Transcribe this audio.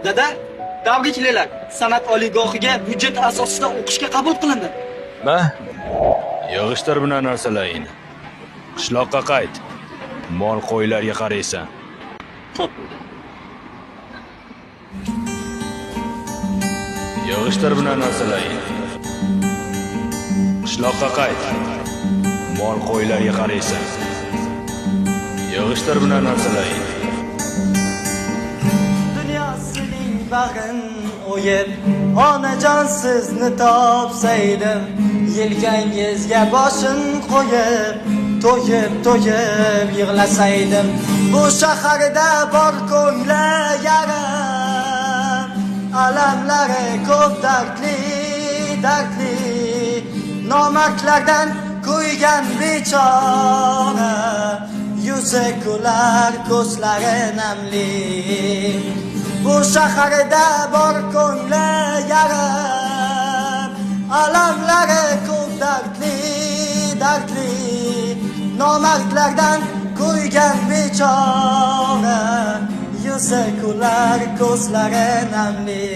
Dada, tabriklaylar. San'at oliygohiga byudjet asosida o'qishga qabul qilindi. Ma, yig'ishtir buni narsalaringni. Qishloqqa qayt. Mol qo'ylarga qaraysan. Yig'ishtir buni narsalaringni. Qishloqqa qayt. Mol qo'ylarga qaraysan. Yig'ishtir buni narsalaringni. Dunyosining bag'rin o'yib, onajon sizni topsaydim, yelkangizga boshim qo'yib, to'yib yig'lasaydim. Bu shaharda bor ko'ngli yarim, alamlari ko'p dardli, nomardlardan ko'ygan bechora, yuzi kular, ko'zlari namli. Bu shaharda bor ko'ngli yarim, alamlari ko'p dardli, nomardlardan ko'ygan bechora, yuzi kular, ko'zlari namli.